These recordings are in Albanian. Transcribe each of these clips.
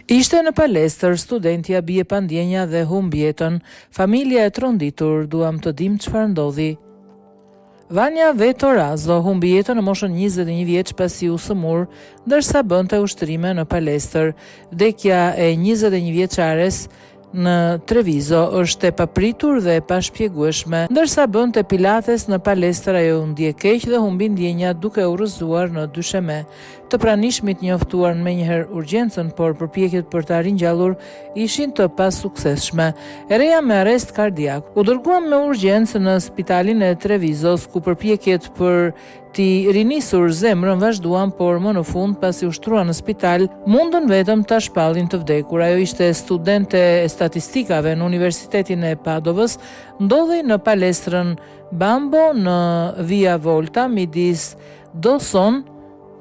Ishte në palestër, studentja bie pa ndjenja dhe humbi jetën. Familja e tronditur, duam të dim çfarë ndodhi. Vanja Vetorazo humbi jetën në moshën 21 vjeç pasi u sëmur ndërsa bënte ushtrime në palestër. Vdekja e 21 vjeçares në Trevizo është e papritur dhe e pashpjegueshme. Ndërsa bënte pilates në palestër, ajo u ndje keq dhe humbi ndjenjat duke u rrëzuar në dysheme. Të pranishmit njoftuar menjëherë urgjencën, por përpjekjet për ta ringjallur ishin të pasuksesshme. E reja me arrest kardiak u dërguan me urgjencë në spitalin e Trevizos, ku përpjekjet për t'i rinisur zemrën vazhduan, por më në fund, pasi u shtruan në spital, mundën vetëm ta shpallin të vdekur. Ajo ishte studente e statistikave në Universitetin e Padovës, ndodhej në palestrën Bambo në Via Volta midis Doson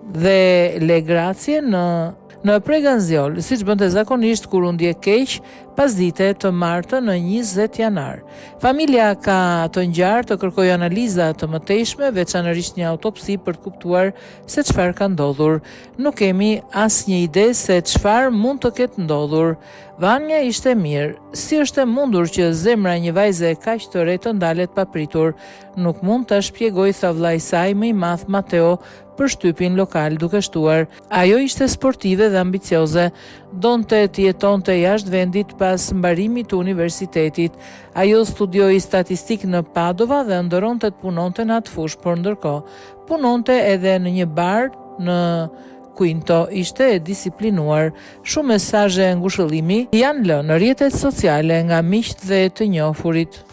dhe Le Grazie në Preganziol, siç bënte zakonisht kur u ndje keq pasdite të martën në 20 janar. Familja ka të ngjarë të kërkojë analiza të mëtejshme, veçanërisht një autopsi për të kuptuar se çfarë ka ndodhur. Nuk kemi asnjë ide se çfarë mund të ketë ndodhur. Vanja ishte mirë. Si është e mundur që zemra e një vajze kaq të re të ndalet papritur? Nuk mund ta shpjegoj, tha vllai i saj më i madh Mateo për shtypin lokal, duke shtuar: ajo ishte sportive dhe ambicioze, donte të jetonte jashtë vendit pas mbarimit të universitetit. Ajo studioi statistik në Padova dhe ndëronte të punonte në atë fushë, por ndërkohë punonte edhe në një bar në Quinto. Ishte e disiplinuar. Shumë mesazhe ngushëllimi janë lënë në rrjetet sociale nga miqtë dhe të njohurit.